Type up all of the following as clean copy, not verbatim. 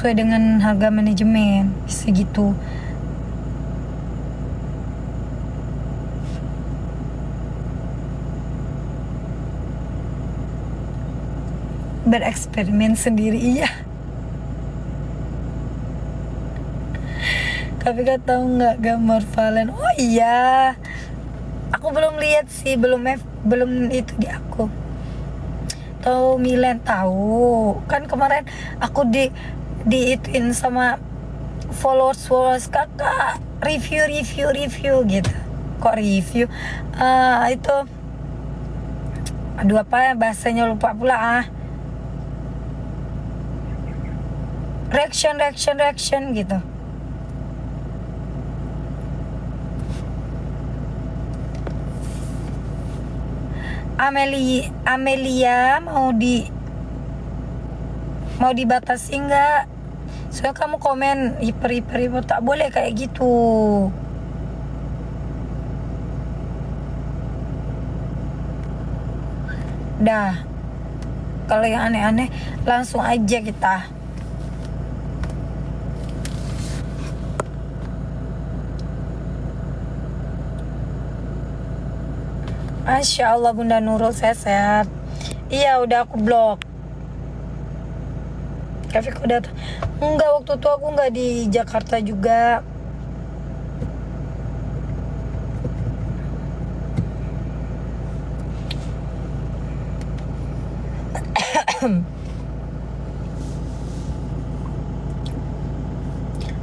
sesuai dengan harga manajemen segitu. Bereksperimen sendiri, iya. Tapi kau tahu nggak gambar Valen? Oh iya, aku belum lihat sih, belum itu di aku. Tahu Milen, tahu kan kemarin aku ituin sama followers kakak, review gitu. Kok review? Itu, aduh apa ya bahasanya, lupa pula. Reaction gitu. Amelia mau dibatasi nggak? Soalnya kamu komen hiper, tak boleh kayak gitu. Dah, kalau yang aneh-aneh langsung aja kita. Masya Allah Bunda Nurul sehat. Iya udah aku blok. Tapi aku udah enggak, waktu itu aku nggak di Jakarta juga.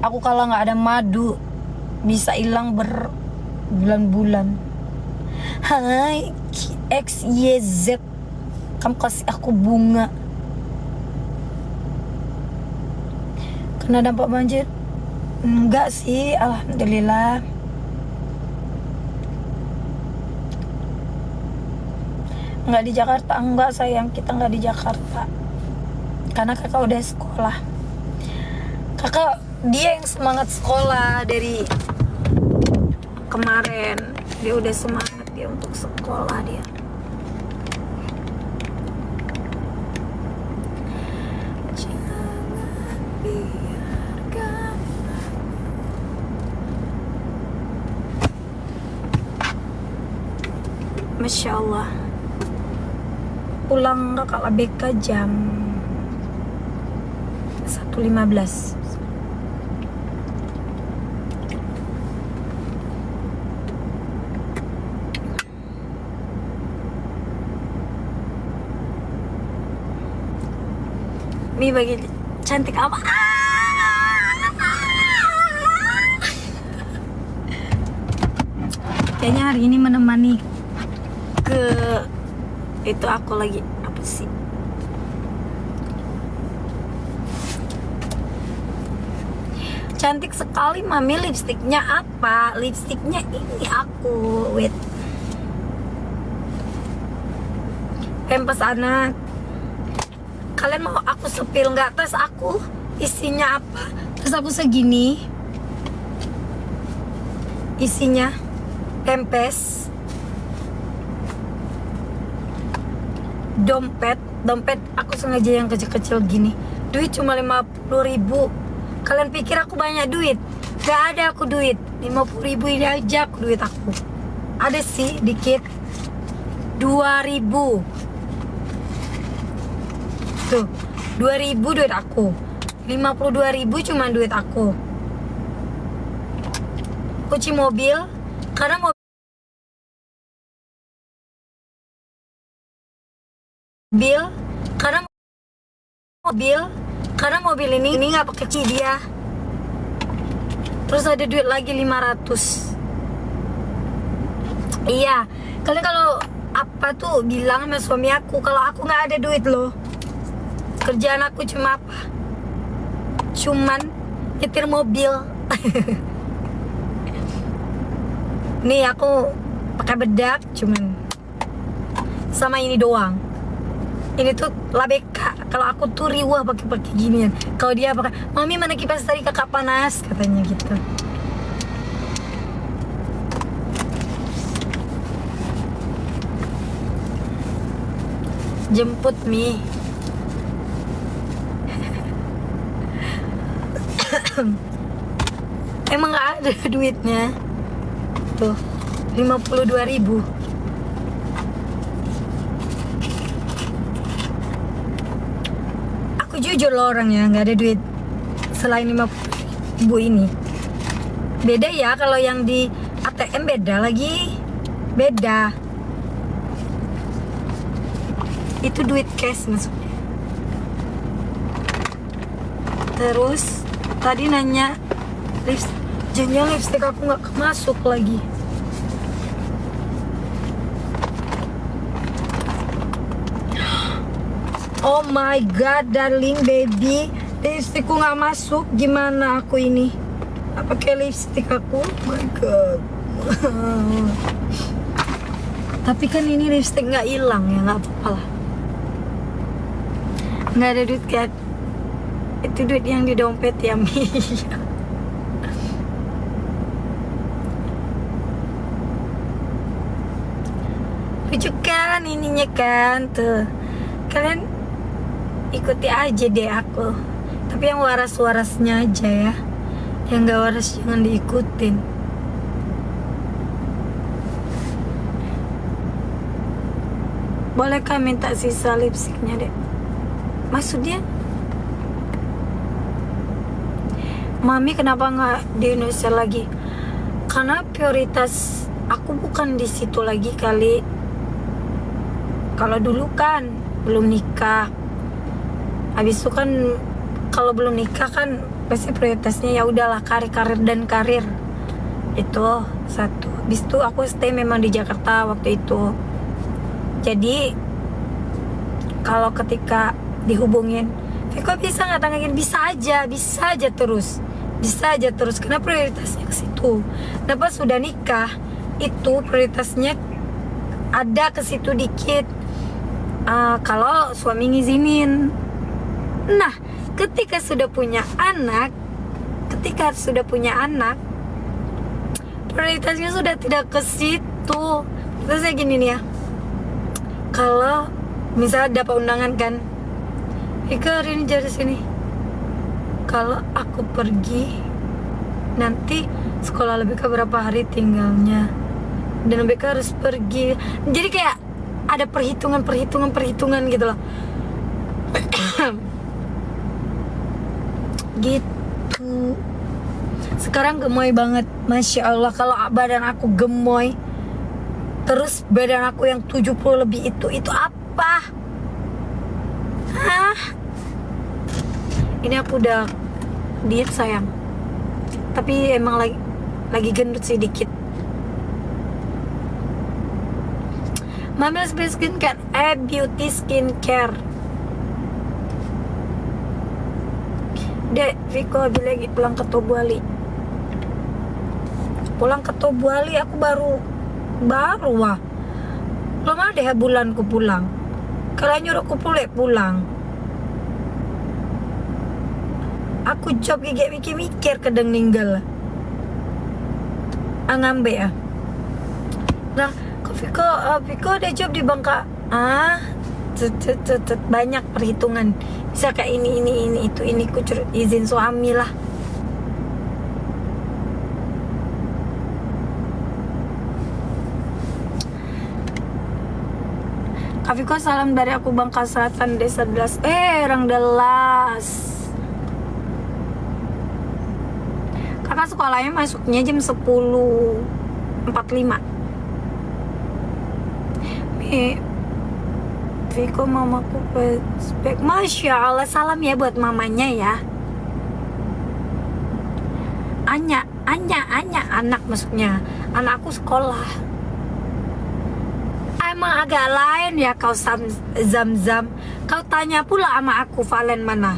Aku kalau nggak ada madu bisa hilang berbulan-bulan. Hai XYZ, kamu kasih aku bunga. Kena dampak banjir? Enggak sih, alhamdulillah. Enggak di Jakarta, enggak sayang, kita enggak di Jakarta. Karena kakak udah sekolah. Kakak dia yang semangat sekolah dari kemarin. Dia udah semangat dia untuk sekolah dia. Masya Allah. Pulang kakak BK jam 1.15. Mi bagi cantik apa? Kayaknya hari ini menemani ke itu aku lagi apa sih? Cantik sekali Mami, lipstiknya apa? Lipstiknya ini aku, wait. Pempes anak. Kalian mau aku sepil nggak? Tas aku isinya apa? Terus aku segini. Isinya pempes, dompet aku sengaja yang kecil-kecil gini. Duit cuma 50.000. Kalian pikir aku banyak duit? Gak ada aku duit. 50.000 ini aja aku duit aku. Ada sih dikit. 2.000. Tuh, 2.000 duit aku. 52.000 cuma duit aku. Kunci mobil, karena mobil ini nggak pakai kunci dia. Terus ada duit lagi 500. Iya, kalian kalau apa tuh bilang sama suami aku kalau aku nggak ada duit loh. Kerjaan aku cuma apa? Cuman nyetir mobil. Nih aku pakai bedak cuman sama ini doang. Ini tuh labeka. Kalau aku tuh riwah pakai ginian. Kalau dia pakai, Mami mana kipas tadi kakak panas katanya gitu. Jemput Mi. Emang gak ada duitnya. Tuh 52.000. Aku jujur loh orangnya gak ada duit selain 50.000 ini. Beda ya kalau yang di ATM, beda lagi. Beda. Itu duit cash maksudnya. Terus tadi nanya jangan lipstick aku nggak masuk lagi. Oh my god, darling baby, lipstickku nggak masuk. Gimana aku ini? Nggak pakai lipstick aku. Oh my god. Tapi kan ini lipstick nggak hilang ya, nggak apa-apa lah. Nggak ada duit kan? Itu duit yang di dompet ya, Mia. Lucu kan ininya kan tuh. Kalian ikuti aja deh aku. Tapi yang waras-warasnya aja ya. Yang gak waras jangan diikutin. Bolehkah minta sisa lipstiknya deh? Maksudnya Mami kenapa nggak di Indonesia lagi? Karena prioritas aku bukan di situ lagi kali. Kalau dulu kan belum nikah. Habis itu kan kalau belum nikah kan pasti prioritasnya ya udahlah karir dan karir. Itu satu. Habis itu aku stay memang di Jakarta waktu itu. Jadi kalau ketika dihubungin, Viko bisa nggak tanggungin? Bisa aja terus. Bisa aja terus, karena prioritasnya ke situ. Nah pas sudah nikah, itu prioritasnya ada ke situ dikit. Kalau suami ngizinin. Nah, ketika sudah punya anak, prioritasnya sudah tidak ke situ. Terus saya gini nih ya. Kalau misalnya dapat undangan kan, Ika hari ini jadi sini. Kalau aku pergi, nanti sekolah lebih ke berapa hari tinggalnya, dan lebih harus pergi. Jadi kayak ada perhitungan gitu loh. Gitu. Sekarang gemoy banget, Masya Allah. Kalau badan aku gemoy, terus badan aku yang 70 lebih itu apa? Hah? Ini aku udah diet sayang. Tapi emang lagi gendut sih dikit. Mami's Best Skincare, beauty skincare. Dek, Viko lagi pulang ke Tobuali. Aku baru wah. Belum ada ya bulanku pulang. Kalau nyuruh aku pulang. Aku job gigi mikir kadang ninggal. Ngambe ya. Nah, Viko ada job di Bangka. Banyak perhitungan. Bisa kayak ini itu ini kucur izin suami lah. Kak Viko salam dari aku Bangka Selatan Desa Delas. Rangdelas. Kakak sekolahnya masuknya jam 10.45. Viko mamaku respect. Masya Allah, salam ya buat mamanya ya. Anya anak maksudnya. Anakku sekolah. Emang agak lain ya kau Zam-Zam. Kau tanya pula sama aku Valen mana.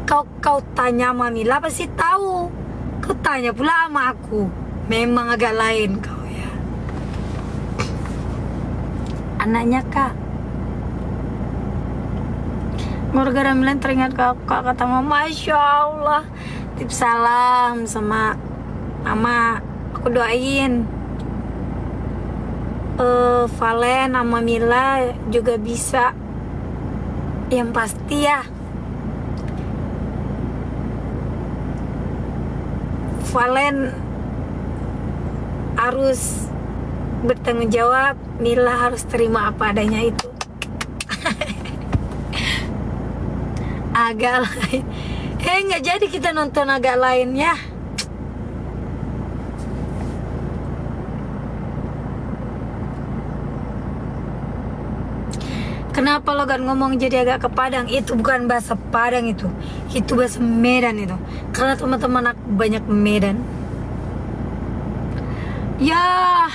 Kau tanya Mamila pasti tahu. Kau tanya pula sama aku. Memang agak lain kau ya. Anaknya Kak. Gara-gara Milan teringat Kak kata Mama, Masya Allah. Tip salam sama Mama. Aku doain Valen sama Mila juga bisa. Yang pasti ya Valen harus bertanggung jawab, Mila harus terima apa adanya itu. Agak lain. Nggak jadi kita nonton agak lain ya. Kenapa Logan ngomong jadi agak ke Padang? Itu bukan bahasa Padang itu bahasa Medan itu. Karena teman-teman aku banyak Medan. Ya,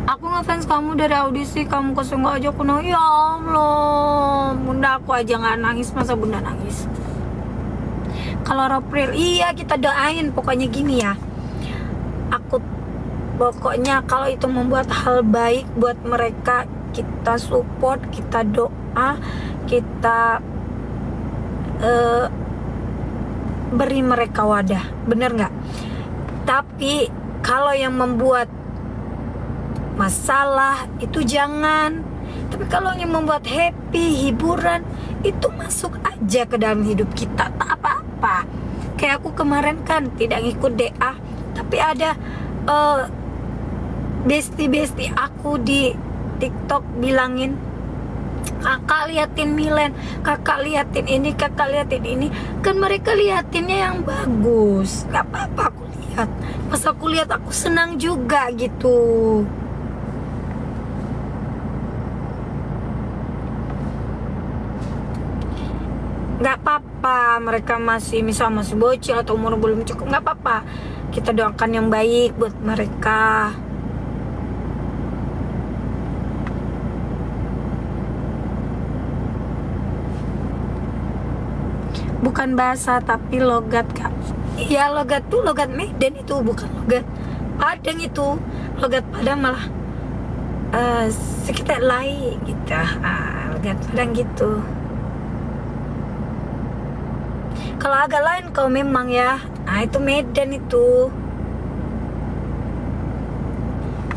aku ngefans kamu dari audisi, kamu kosong aja aku nangis. Ya Allah, bunda aku aja nggak nangis, masa bunda nangis? Kalau April, iya kita doain. Pokoknya gini ya, pokoknya kalau itu membuat hal baik buat mereka, kita support, kita doa, kita beri mereka wadah, bener nggak? Tapi kalau yang membuat masalah itu jangan. Tapi kalau yang membuat happy, hiburan, itu masuk aja ke dalam hidup kita, tak apa-apa. Kayak aku kemarin kan tidak ngikut DA, tapi ada bestie aku di TikTok bilangin, kakak liatin Milen, kakak liatin ini, kakak liatin ini. Kan mereka liatinnya yang bagus, gak apa-apa aku lihat. Pas aku lihat aku senang juga gitu. Gak apa-apa mereka masih bocil atau umur belum cukup, gak apa-apa. Kita doakan yang baik buat mereka. Bukan bahasa tapi logat kak. Iya logat tuh logat Medan itu, bukan logat Padang itu. Logat Padang malah sekitar lain gitu. Logat Padang gitu. Kalau agak lain kau memang ya, itu Medan itu.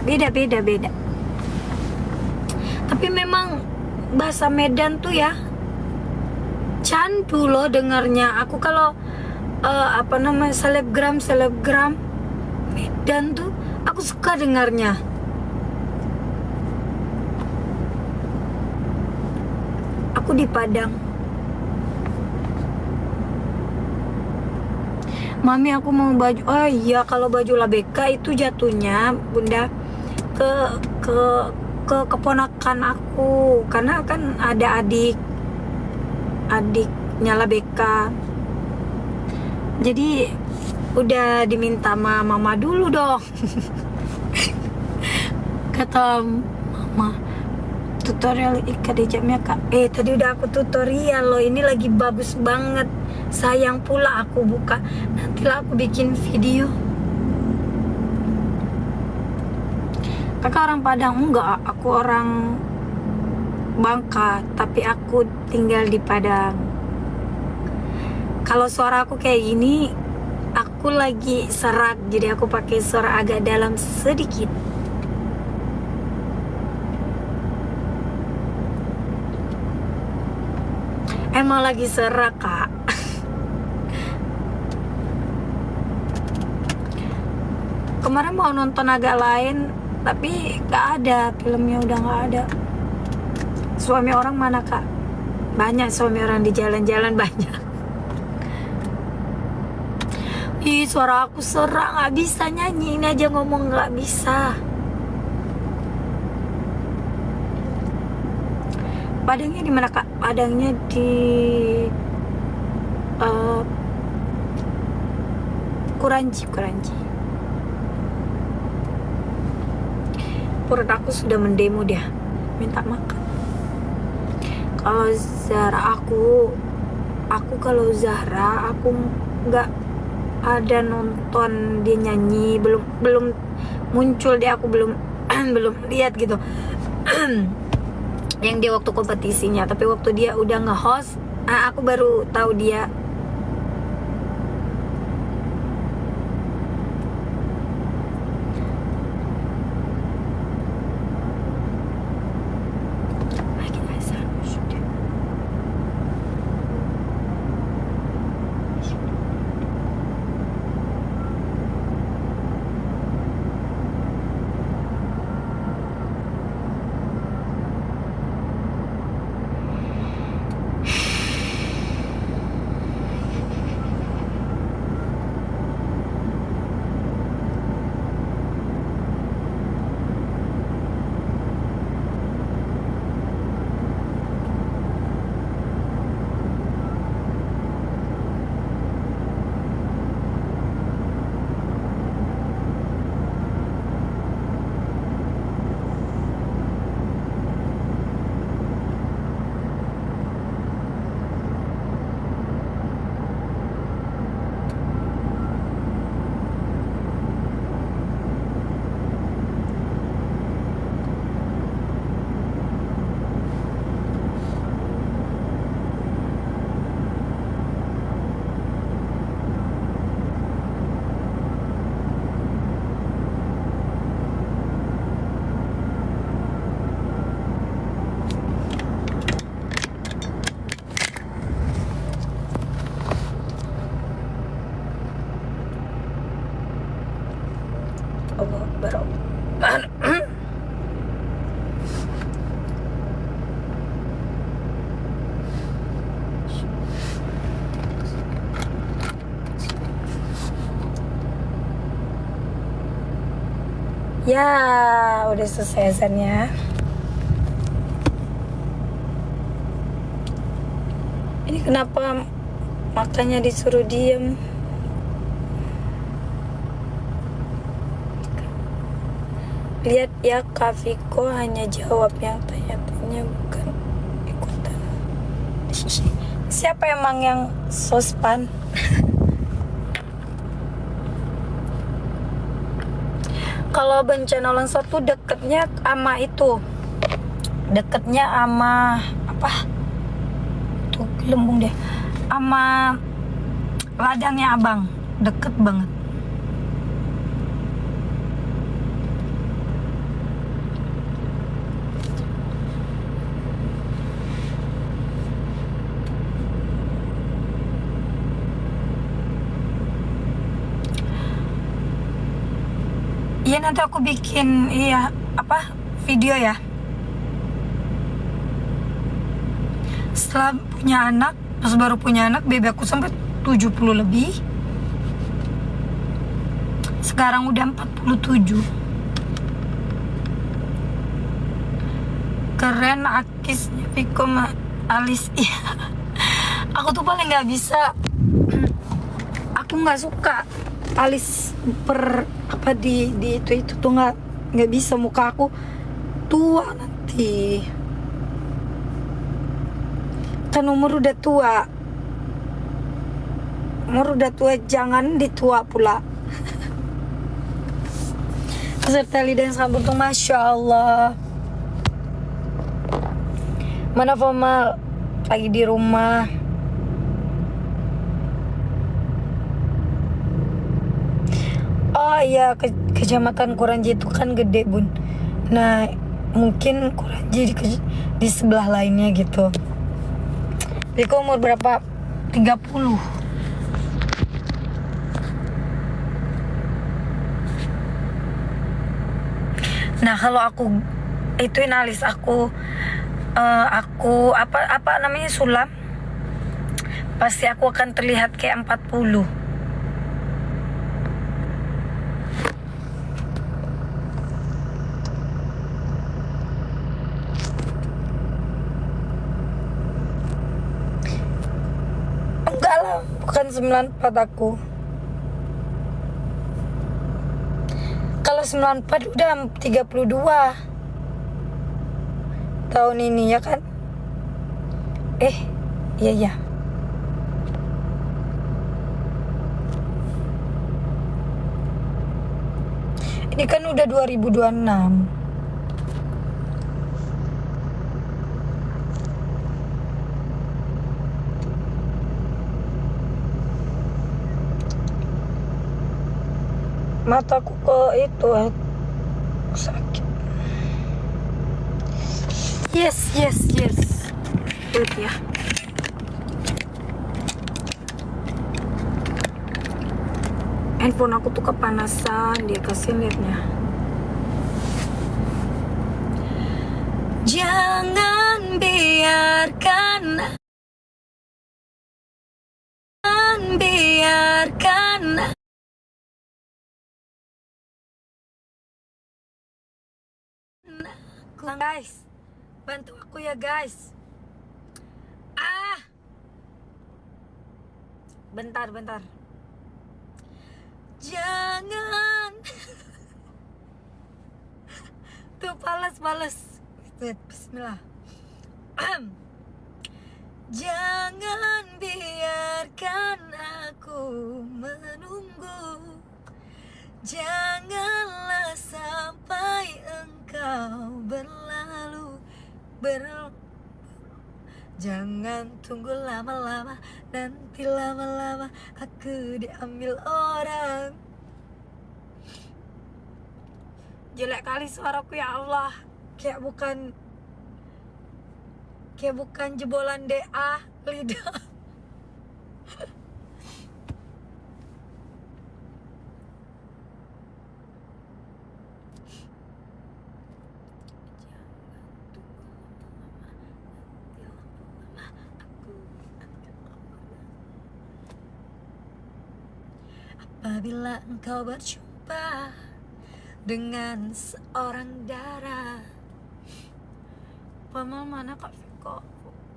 Beda. Tapi memang bahasa Medan tuh ya candu loh dengarnya. Aku kalau selebgram Medan tuh aku suka dengarnya. Aku di Padang. Mami aku mau baju. Oh iya, kalau baju Labeka itu jatuhnya bunda ke keponakan aku, karena kan ada adiknya Labeka. Jadi udah diminta sama mama dulu dong. Kata mama, tutorial ikat hijabnya kak. Tadi udah aku tutorial loh, ini lagi bagus banget. Sayang pula aku buka, nantilah aku bikin video. Kakak orang Padang? Enggak, aku orang Bangka, tapi aku tinggal di Padang. Kalau suara aku kayak gini, aku lagi serak, jadi aku pakai suara agak dalam sedikit. Emang lagi serak kak. Kemarin mau nonton agak lain, tapi gak ada, filmnya udah gak ada. Suami orang mana kak? Banyak suami orang di jalan-jalan, banyak. Ih, suara aku serak, gak bisa nyanyi, ini aja ngomong gak bisa. Padangnya di mana kak? Padangnya di Kuranji. Perut aku sudah mendemo dia, minta makan. Kalau Zahra aku kalau Zahra aku nggak ada nonton dia nyanyi, belum muncul dia, aku belum belum lihat gitu. Yang dia waktu kompetisinya, tapi waktu dia udah nge-host, aku baru tahu dia. Ya, udah selesai azannya. Ini kenapa makanya disuruh diem? Lihat ya, Kak Viko hanya jawab yang tanya-tanya, bukan ikutan. Siapa emang yang sospan? Kalau bencana longsor tuh deketnya sama itu, deketnya sama apa tuh, Lembung deh, sama ladangnya abang, deket banget. Iya, nanti aku bikin video ya. Setelah punya anak, pas baru punya anak, baby aku sampai 70 lebih. Sekarang udah 47. Keren akisnya Viko alis. Iya. Aku tuh paling nggak bisa. Aku nggak suka alis di itu tuh nggak bisa, muka aku tua nanti. Kan umur udah tua, jangan ditua pula. Peserta lidah yang sangat beruntung, masya Allah. Mana Foma lagi di rumah. Oh iya, kecamatan Kuranji itu kan gede, Bun. Nah, mungkin Kuranji di sebelah lainnya gitu. Viko umur berapa? 30. Nah, kalau aku ituin alis aku apa namanya, sulam, pasti aku akan terlihat kayak 40. Enggak lah, bukan 94 aku. Kalau 94 udah 32 tahun ini ya kan? Iya. Ini kan udah 2026. Mataku ke itu sakit. Yes. Lihat ya. Handphone aku tuh kepanasan, dia kasih liatnya. Jangan biarkan guys, bantu aku ya guys. Bentar. Jangan. Tuh balas. Bismillah. Jangan biarkan aku menunggu. Janganlah sampai engkau berlalu. Jangan tunggu lama-lama, nanti lama-lama aku diambil orang. Jelek kali suaraku ya Allah. Kayak bukan jebolan DA lidah. Apabila engkau berjumpa dengan seorang darah. Pamal mana Kak Viko?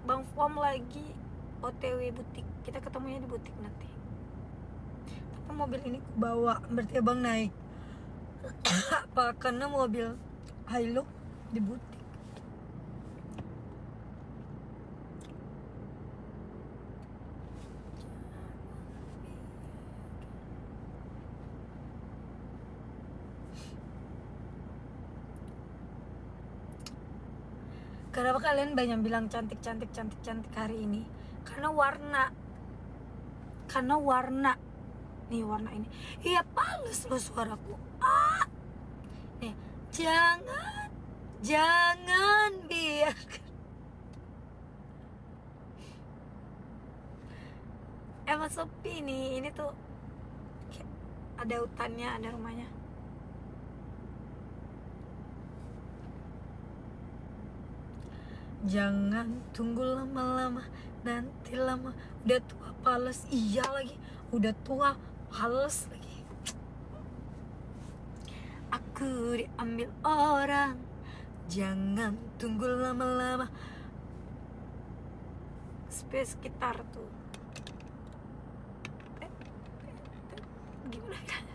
Bang Fom lagi OTW butik. Kita ketemunya di butik nanti. Tapi mobil ini ku bawa, berarti abang naik. Apa karena mobil Hilux di butik? Kenapa kalian banyak bilang cantik hari ini? Karena warna. Nih warna ini. Iya pales loh suaraku. Nih, jangan biarkan. Emang sepi nih. Ini tuh ada hutannya, ada rumahnya. Jangan tunggu lama-lama, nanti lama udah tua pales. Iya lagi, udah tua pales lagi. Aku diambil orang, jangan tunggu lama-lama. Space sekitar tuh. Gimana kan?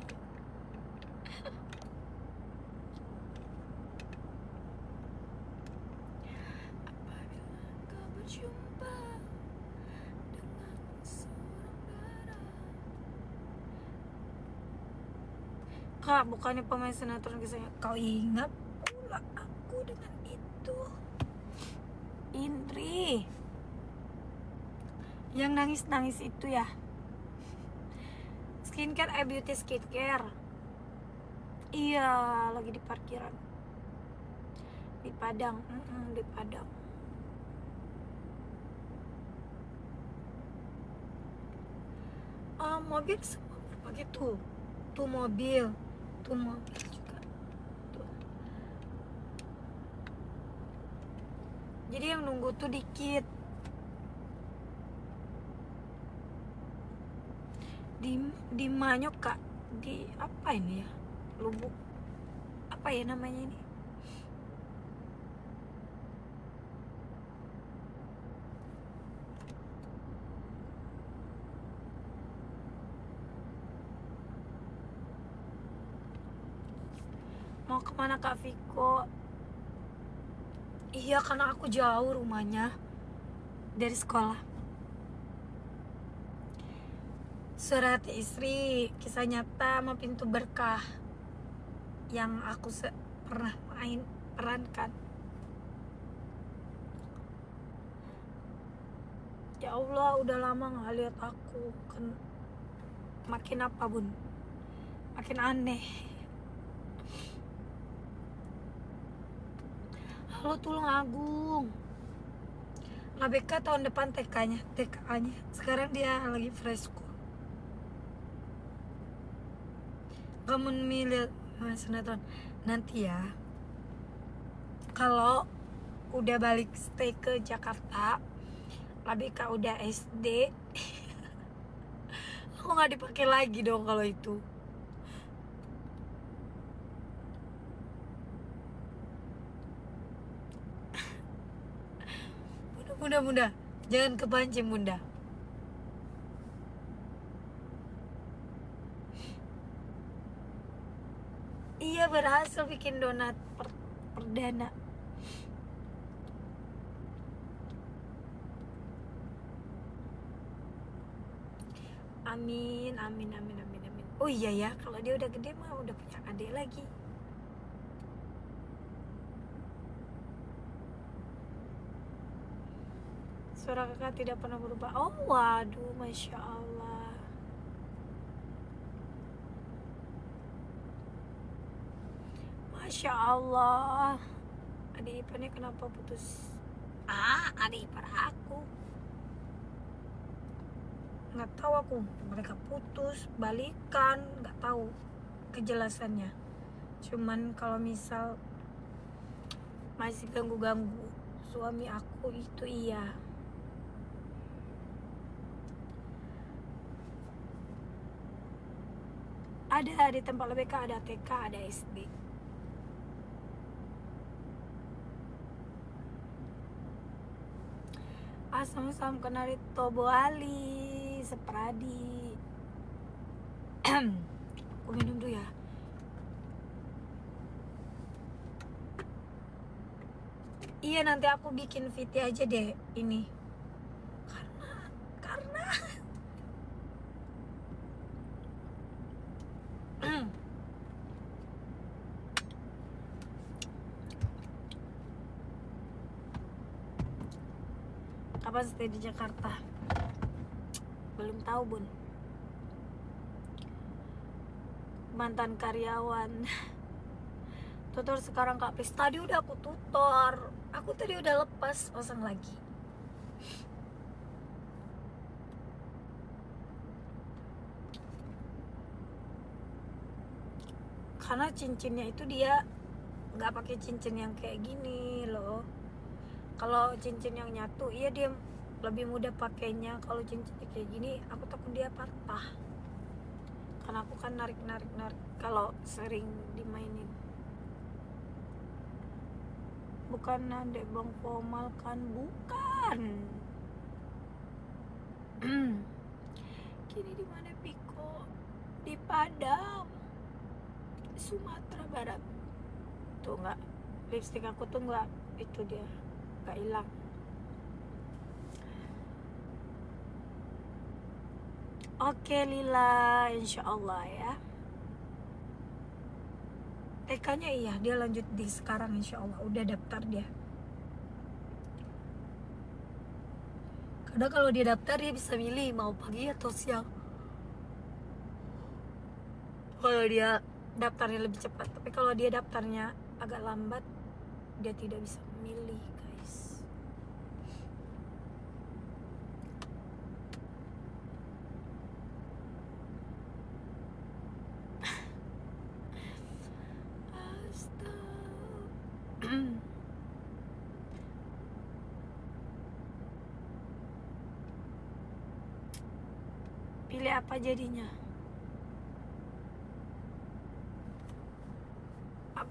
Apabila kau berjumpa dengan seorang darah. Kak, bukannya pemain sinetron kisahnya. Kau ingat pula aku dengan itu. Indri yang nangis-nangis itu ya. Skincare, beauty skincare. Iya, lagi di parkiran. Di Padang, di Padang. Mobil semua pakai tuh mobil juga tuh. Jadi yang nunggu tuh dikit. Di Manyok Kak, di apa ini ya, Lubuk apa ya namanya ini, mau kemana Kak Viko? Iya karena aku jauh rumahnya dari sekolah. Surat istri, kisah nyata sama pintu berkah yang aku pernah perankan. Ya Allah, udah lama gak lihat aku kan. Makin apa bun? Makin aneh. Halo Tulung Agung. ABK tahun depan TK-nya. Sekarang dia lagi fresh school. Kamu milih sinetron nanti ya. Kalau udah balik stay ke Jakarta, ABK udah SD. Aku nggak dipakai lagi dong kalau itu. Bunda, jangan kepancing bunda. Iya berhasil bikin donat perdana. Amin. Oh iya ya, kalau dia udah gede mah udah punya adik lagi. Suara kakak tidak pernah berubah. Oh waduh, Masya Allah. Masya Allah. Adik iparnya kenapa putus? Adik ipar aku. Nggak tahu aku. Mereka putus, balikan, nggak tahu kejelasannya. Cuman kalau misal masih ganggu-ganggu suami aku itu iya. Ada di tempat LBK, ada TK, ada SD. Asam-asam kenari Tobo Ali, Sepradi. Aku minum dulu ya. Iya, nanti aku bikin VT aja deh ini. Karena kapan stay di Jakarta? Belum tahu, Bun. Mantan karyawan. Tutor sekarang Kak Pris. Tadi udah aku tutor. Aku tadi udah lepas, pasang lagi. Karena cincinnya itu dia nggak pakai cincin yang kayak gini loh. Kalau cincin yang nyatu, iya dia lebih mudah pakainya. Kalau cincin kayak gini, aku takut dia patah. Karena aku kan narik kalau sering dimainin. Bukan Nadek Bang Pomal kan, bukan. Kini di mana Piko? Di Padang, Sumatera Barat. Tuh nggak, lipstick aku tuh nggak, itu dia nggak hilang. Oke Lila, insya Allah ya. TK-nya iya, dia lanjut di sekarang insya Allah. Udah daftar dia. Karena kalau dia daftar dia bisa milih mau pagi atau siang. Kalau dia daftarnya lebih cepat. Tapi kalau dia daftarnya agak lambat, dia tidak bisa milih, guys. Pilih apa jadinya?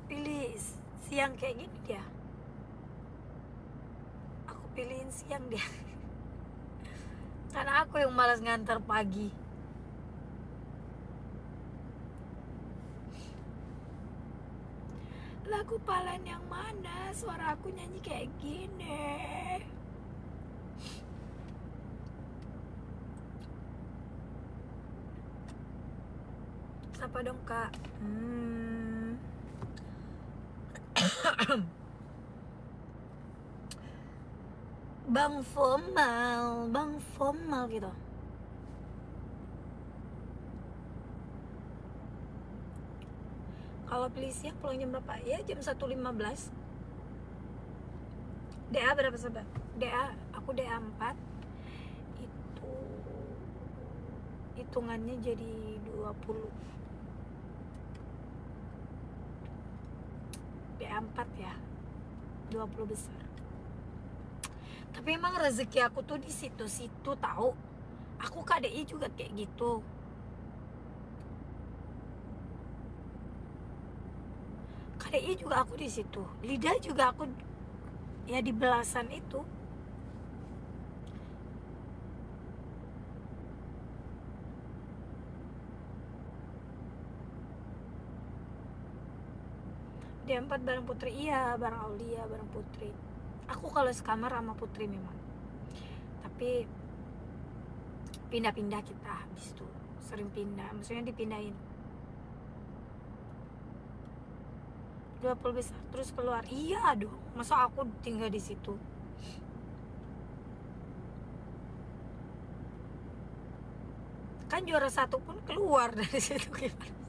Pilih siang kayak gini dia. Aku pilihin siang dia. Karena aku yang malas ngantar pagi. Lagu Palan yang mana? Suara aku nyanyi kayak gini. Apa dong Kak? Bang Formal gitu. Kalau pilih siang pulang jam berapa? Ya jam 1.15. DA berapa sobat? DA, aku DA 4. Itu hitungannya jadi 20. DA 4 ya. 20 besar. Tapi emang rezeki aku tuh di situ-situ tahu. Aku KDI juga kayak gitu. KDI juga aku di situ. Lidah juga aku ya di belasan itu. Dia 4 bareng Putri. Iya, bareng Aulia, bareng Putri. Aku kalau sekamar sama Putri memang. Tapi pindah-pindah kita habis itu. Sering pindah, maksudnya dipindahin. 20 besar terus keluar. Iya dong, masa aku tinggal di situ. Kan juara 1 pun keluar dari situ gimana?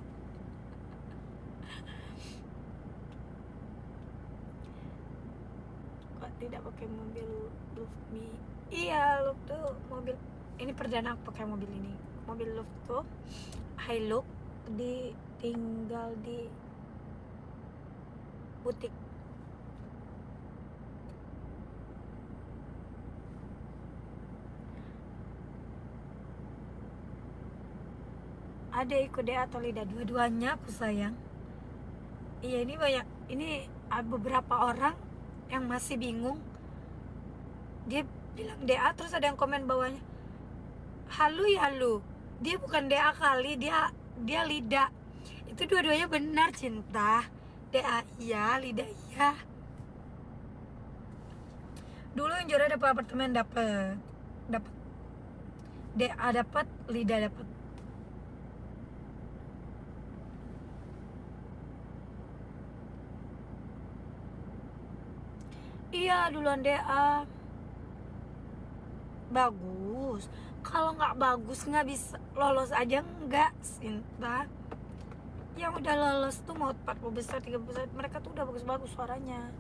Kok tidak pakai mobil Louvre Mi? Iya, Louvre tuh mobil ini perdana aku pakai mobil ini. Mobil Louvre tuh Hilux tinggal di butik. ada ikut DA atau Lida, dua-duanya aku sayang. Iya, ini banyak, ini beberapa orang yang masih bingung. Dia bilang DA, terus ada yang komen bawahnya, halu ya lu, dia bukan DA kali, dia Lida. Itu dua-duanya benar, Cinta. DA iya, Lida iya. Dulu yang juara dapat apartemen, dapat DA, dapat Lida, dapat. Iya, duluan DA. Bagus. Kalau nggak bagus nggak bisa lolos aja, nggak, Sinta. Yang udah lolos tuh mau 40 besar, 30 besar, mereka tuh udah bagus-bagus suaranya.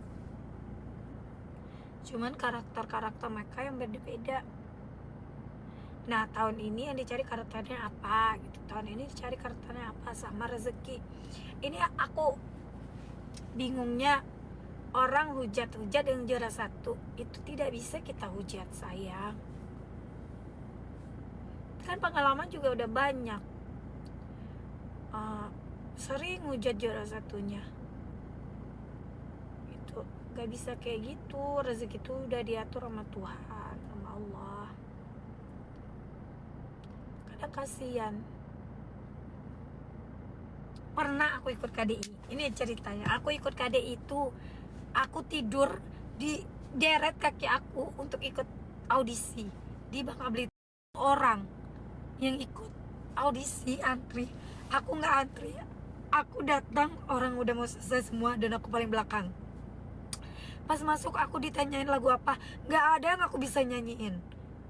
Cuman karakter mereka yang beda-beda. Nah, tahun ini yang dicari karakternya apa gitu. Tahun ini dicari karakternya apa, sama rezeki. Ini aku bingungnya, orang hujat-hujat yang juara 1 itu tidak bisa kita hujat, sayang. Kan pengalaman juga udah banyak. Sering hujat juara 1-nya. Itu gak bisa kayak gitu. Rezeki itu udah diatur sama Tuhan, sama Allah. Kadang kasihan. Pernah aku ikut KDI. Ini ceritanya. Aku ikut KDI itu, aku tidur di deret kaki aku untuk ikut audisi di Bangka Belitung. Orang yang ikut audisi antri, aku nggak antri. Aku datang, orang udah mau selesai semua dan aku paling belakang. Pas masuk aku ditanyain lagu apa, nggak ada yang aku bisa nyanyiin.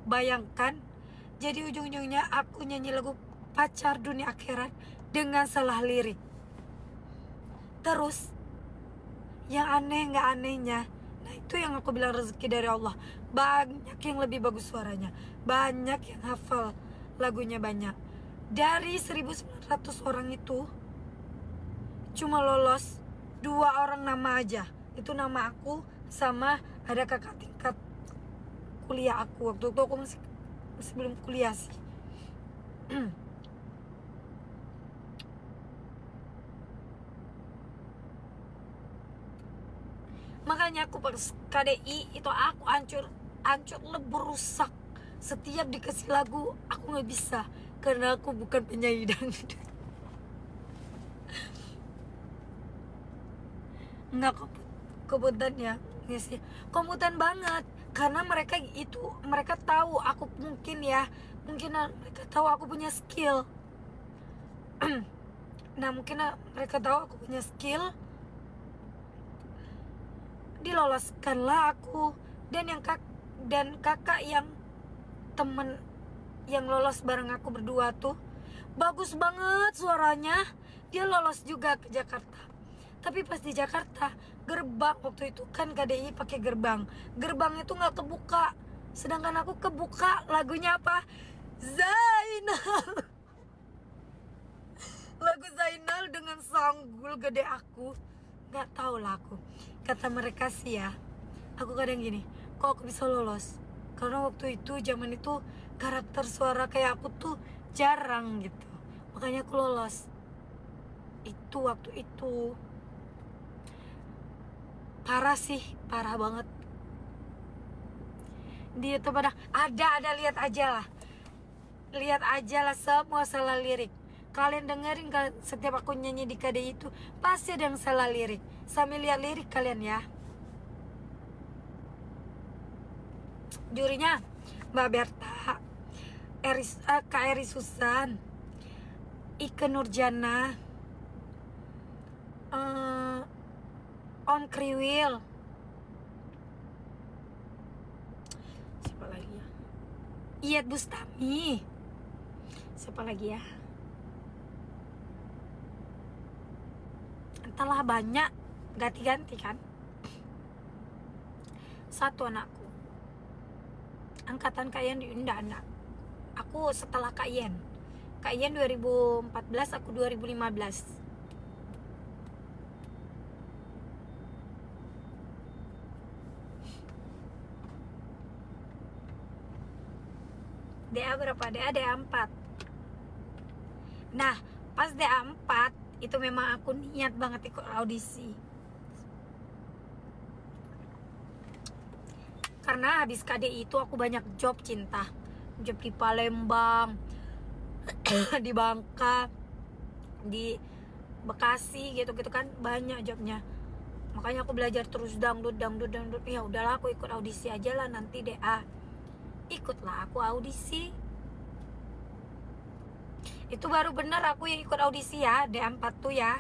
Bayangkan, jadi ujung-ujungnya aku nyanyi lagu Pacar Dunia Akhirat dengan salah lirik. Terus yang aneh nggak anehnya, nah itu yang aku bilang rezeki dari Allah. Banyak yang lebih bagus suaranya, banyak yang hafal lagunya banyak. Dari 1.900 orang itu cuma lolos 2 orang nama aja. Itu nama aku sama ada kakak tingkat kuliah aku. Waktu itu aku masih belum kuliah sih. Makanya aku pas KDI itu aku hancur lebur, rusak. Setiap dikasih lagu aku nggak bisa karena aku bukan penyanyi dangdut. Nggak kebutan ya sih, komputan banget karena mereka tahu aku mungkin mereka tahu aku punya skill. Nah mungkin mereka tahu aku punya skill, diloloskanlah aku. Dan kakak yang temen yang lolos bareng aku berdua tuh bagus banget suaranya, dia lolos juga ke Jakarta. Tapi pas di Jakarta, gerbang waktu itu kan KDI pakai gerbang itu nggak kebuka, sedangkan aku kebuka. Lagunya apa? Zainal. Lagu Zainal dengan sanggul gede aku. Nggak tahu lah aku. Kata mereka sih ya, aku kadang gini, kok aku bisa lolos? Karena waktu itu, zaman itu, karakter suara kayak aku tuh jarang gitu. Makanya aku lolos. Itu waktu itu. Parah sih, parah banget. Dia tuh pada ada lihat aja lah semua salah lirik. Kalian dengerin setiap aku nyanyi di KDI itu pasti ada yang salah lirik. Sambil lihat lirik kalian ya. Jurinya Mbak Berta, Kak Eri Susan, Ike Nurjana, Om Kriwil, siapa lagi ya? Iyet Bustami, siapa lagi ya? Entahlah, banyak, ganti-ganti kan. Satu anakku, angkatan Kak Yen diundang anak. Aku setelah Kak Yen 2014, aku 2015. DA berapa? DA 4. Nah, pas DA4 itu memang aku niat banget ikut audisi. Karena habis KDI itu aku banyak job cinta. Job di Palembang, di Bangka, di Bekasi gitu-gitu kan, banyak jobnya. Makanya aku belajar terus dangdut. Ya udahlah, aku ikut audisi aja lah nanti DA. Ikutlah aku audisi. Itu baru benar aku yang ikut audisi ya, D4 tuh ya.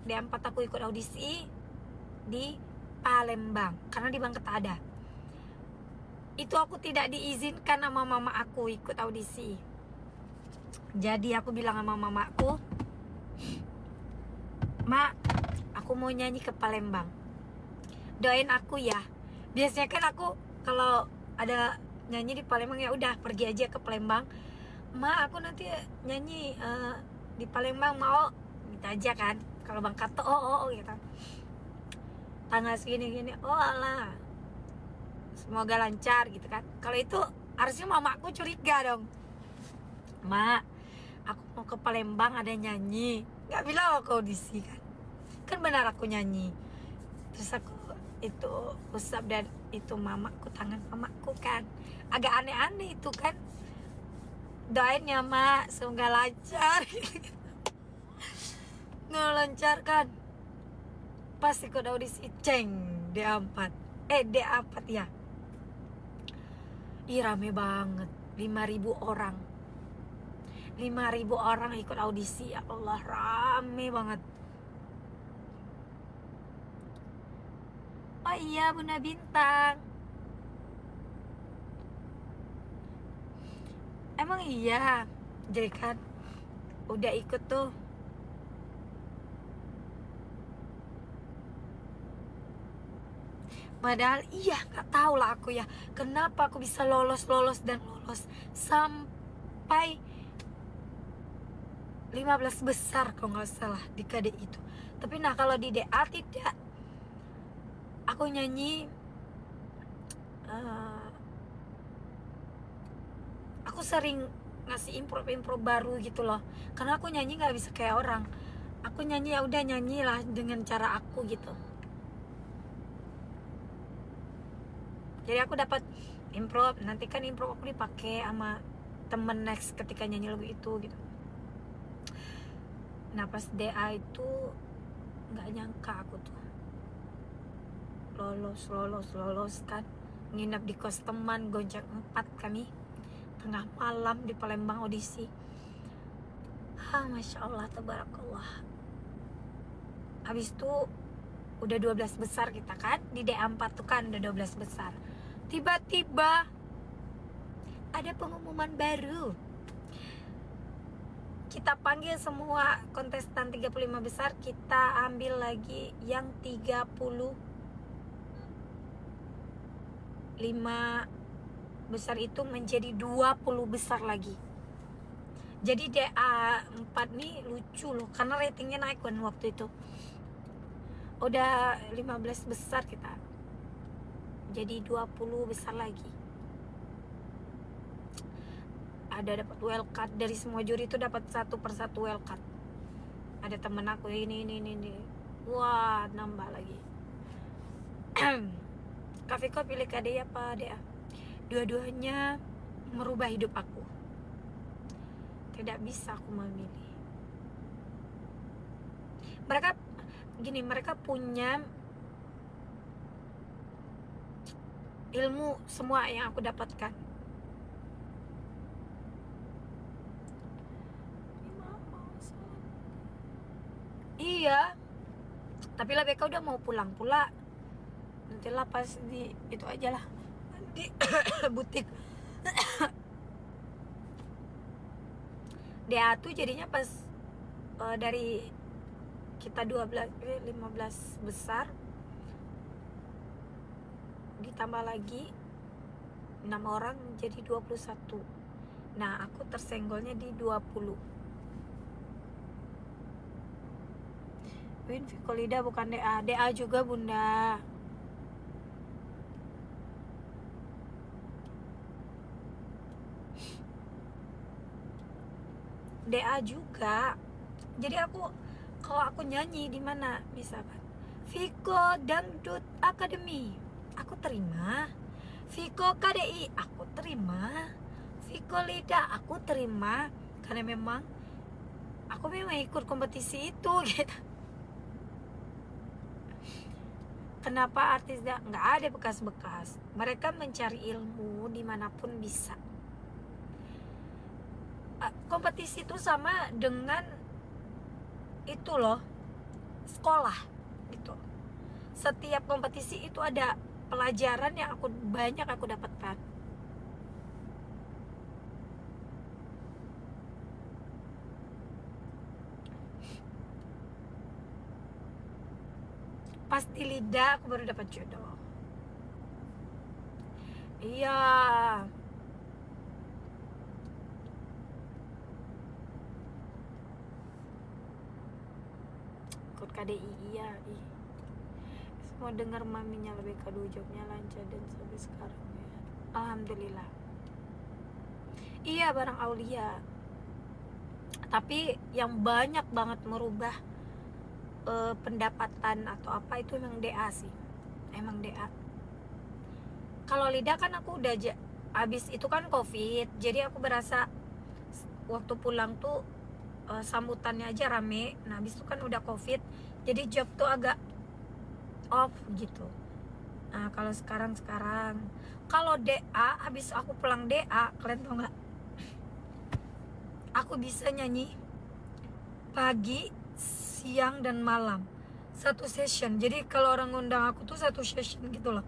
D4 aku ikut audisi di Palembang, karena di Bangka tak ada. Itu aku tidak diizinkan sama mama aku ikut audisi. Jadi aku bilang sama mamaku, "Mak, aku mau nyanyi ke Palembang. Doain aku ya." Biasanya kan aku kalau ada nyanyi di Palembang ya udah pergi aja ke Palembang. "Ma, aku nanti nyanyi di Palembang, mau?" Gitu aja kan. Kalau Bang Kato, oh gitu. Tanggal segini-gini, oh alah, semoga lancar gitu kan. Kalau itu harusnya mamaku curiga dong. "Mak, aku mau ke Palembang ada nyanyi." Gak bilang aku audisi kan. Kan benar aku nyanyi. Terus aku itu usap dan itu mamaku, tangan mamaku kan. Agak aneh-aneh itu kan. "Doain ya mak, semoga lancar." Nggak lancar kan. Pas ikut audisi, ceng, D4 ya. Ih, rame banget, 5.000 orang. 5.000 orang ikut audisi, ya Allah, rame banget. Oh iya, Bunda Bintang. Emang iya, jadi kan udah ikut tuh. Padahal iya, nggak tahu lah aku ya, kenapa aku bisa lolos sampai 15 besar kalau nggak salah di KD itu. Tapi nah kalau di DA tidak. Aku nyanyi, aku sering ngasih improv baru gitu loh. Karena aku nyanyi nggak bisa kayak orang. Aku nyanyi ya udah nyanyilah dengan cara aku gitu. Jadi aku dapat improv, nanti kan improv aku dipakai sama temen next ketika nyanyi lagu itu gitu. Nah pas DA itu nggak nyangka aku tuh lolos kan, nginep di kos teman, Gonjang 4 kami, tengah malam di Palembang audisi. Masya Allah, tabarakallah. Habis itu udah 12 besar kita kan, di DA4 tuh kan udah 12 besar. Tiba-tiba ada pengumuman baru. Kita panggil semua kontestan 35 besar, kita ambil lagi yang 35 besar itu menjadi 20 besar lagi. Jadi DA4 nih lucu loh, karena ratingnya naik kan waktu itu. Udah 15 besar kita, jadi 20 besar lagi. Ada dapat wildcard dari semua juri itu, dapat satu persatu wildcard. Ada temen aku ini. Wah, nambah lagi. Kak Viko pilih KD apa DA? Dua-duanya merubah hidup aku. Tidak bisa aku memilih. Mereka punya ilmu semua yang aku dapatkan. Iya. Tapi lah BK udah mau pulang pula. Nantilah pas di itu aja lah, di butik. DA tuh jadinya pas dari kita 15 besar ditambah lagi 6 orang jadi 21. Nah aku tersenggolnya di 20. Win Vikolida bukan DA juga bunda. DA juga. Jadi kalau aku nyanyi di mana misalkan Viko Dangdut Academy, aku terima. Viko KDI, aku terima. Viko Lida, aku terima. Karena memang aku memang ikut kompetisi itu gitu. Kenapa artis nggak ada bekas-bekas? Mereka mencari ilmu dimanapun bisa. Kompetisi itu sama dengan itu loh, sekolah gitu. Setiap kompetisi itu ada pelajaran yang banyak aku dapatkan. Pasti Lida aku baru dapat jodoh. Iya. Ikut KDI, iya. Semua dengar maminya lebih ke jobnya lancar dan sampai sekarang ya. Alhamdulillah. Iya, barang Aulia. Tapi yang banyak banget merubah pendapatan atau apa itu emang DA sih. Emang DA. Kalau Lida kan aku udah habis itu kan COVID. Jadi aku berasa waktu pulang tuh sambutannya aja rame. Nah habis itu kan udah COVID, jadi job tuh agak off gitu. Nah kalau sekarang kalau DA, habis aku pulang DA, kalian tau nggak, aku bisa nyanyi pagi, siang dan malam, satu session. Jadi kalau orang ngundang aku tuh satu session gitu loh.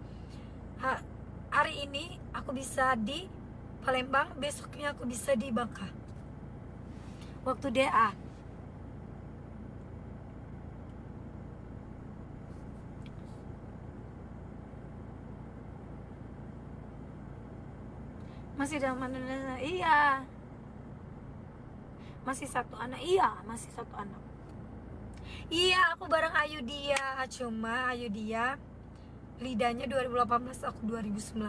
Hari ini aku bisa di Palembang, besoknya aku bisa di Bangka waktu DA. Masih dalam mana? Iya. Masih satu anak. Iya, masih satu anak. Iya, aku bareng Ayu Dia. Cuma Ayu Dia Lidanya 2018, aku 2019.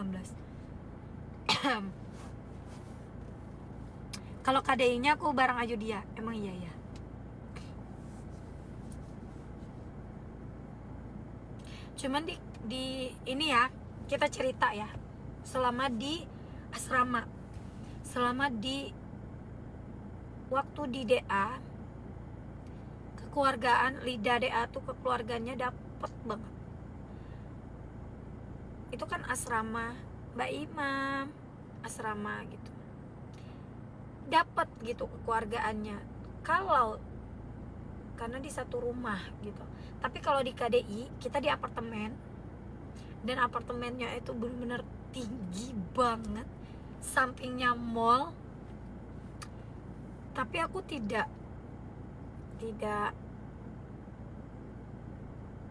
Kalau KDI-nya aku bareng Ayu Dia. Emang iya ya. Cuman di ini ya, kita cerita ya. Selama di asrama, selama di waktu di DA, kekeluargaan Lida DA tuh kekeluarganya dapet banget. Itu kan asrama Mbak Imam, asrama gitu, dapat gitu kekeluargaannya. Karena di satu rumah gitu. Tapi kalau di KDI kita di apartemen, dan apartemennya itu benar-benar tinggi banget, sampingnya mall. Tapi aku tidak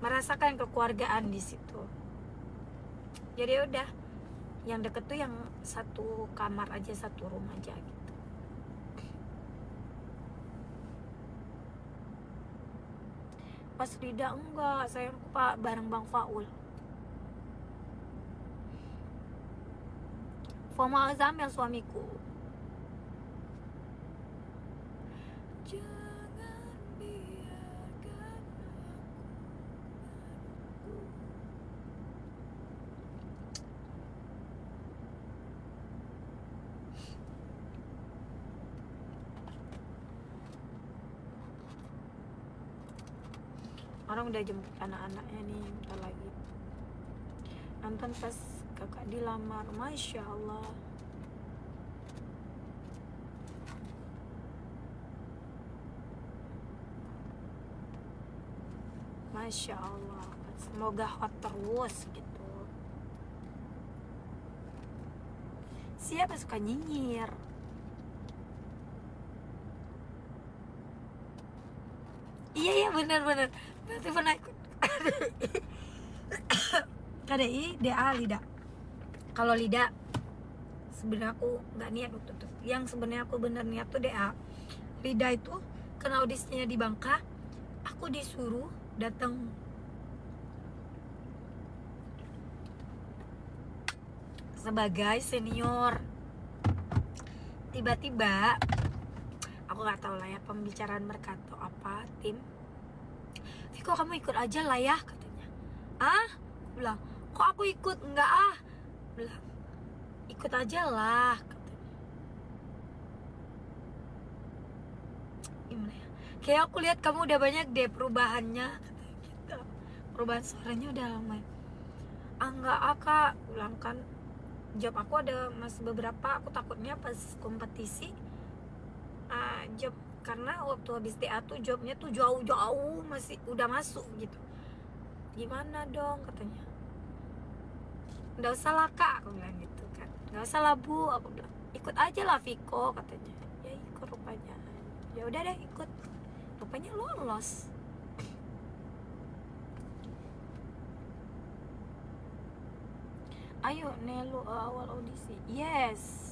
merasakan kekeluargaan di situ. Jadi udah, yang deket tuh yang satu kamar aja, satu rumah aja gitu. Pas Rida enggak, sayangku Pak, bareng Bang Faul. Fama Azam yang suamiku. Jangan biarkan aku. Orang udah jemput anak-anaknya nih, bentar lagi. Nonton pas kakak dilamar, Masya Allah. Masya Allah, semoga hot terus gitu. Siapa suka nyinyir? Iya benar. Berarti pernah ikut KDI, DA, Lida. Kalau Lida sebenarnya aku nggak niat waktu itu. Yang sebenarnya aku bener niat tuh DA. Lida itu karena audisinya di Bangka, aku disuruh datang sebagai senior. Tiba-tiba aku aku nggak tahu lah ya pembicaraan mereka atau apa tim. Viko kamu ikut aja lah ya katanya. Aku bilang kok aku ikut, enggak bilang ikut aja lah katanya. Gimana ya, kayak aku lihat kamu udah banyak deh perubahannya katanya gitu. Perubahan suaranya udah lama. Enggak kak, bilang kan job aku ada masih beberapa, aku takutnya pas kompetisi job, karena waktu habis TA tuh jobnya tuh jauh-jauh masih udah masuk gitu. Gimana dong katanya. Nggak usah lah kak, aku bilang gitu kan. Nggak usah lah bu, aku bilang ikut aja lah Viko katanya. Ya ikut rupanya. Ya udah deh ikut, rupanya lolos. Ayo Nelo awal audisi. Yes.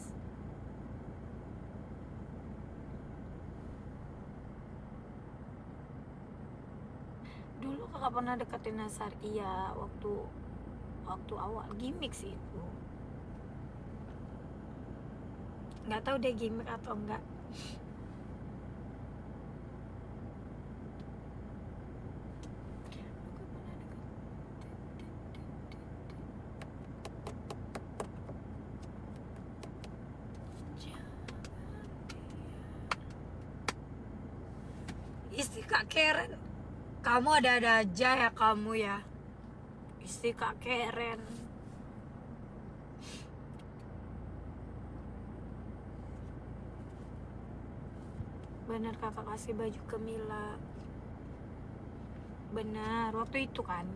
Dulu kakak pernah deketin Nasar. Iya, waktu awal gimmick sih itu. Nggak tahu deh gimmick atau enggak. Istri Kak Karen, kamu ada-ada aja ya kamu ya. Istri Kak Karen. Bener kakak kasih baju ke Mila. Benar, waktu itu kan.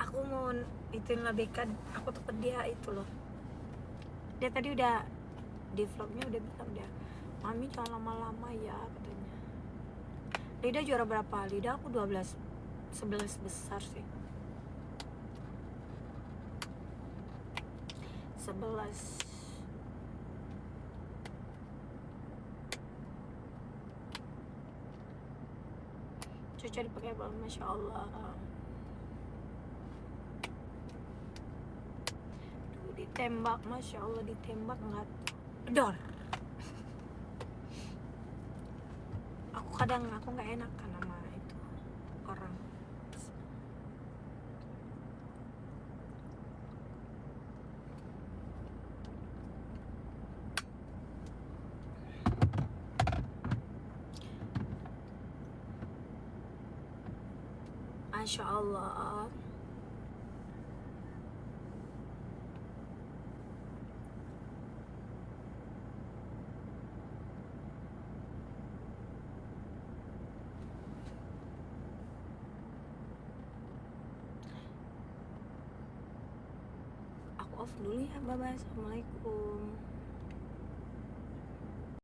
Aku mau ituin lah Beka, aku takut dia itu loh. Dia tadi udah di vlognya udah bilang dia, mami jangan lama-lama ya katanya. Lida juara berapa? Lida aku 11 11 besar sih. 11. Cucu dipakai banget, masya Allah. Duh, ditembak, masya Allah, ditembak nggak dor. Aku kadang nggak enak kan sama itu orang. Masya Allah. Aku off dulu ya, bye bye, assalamualaikum.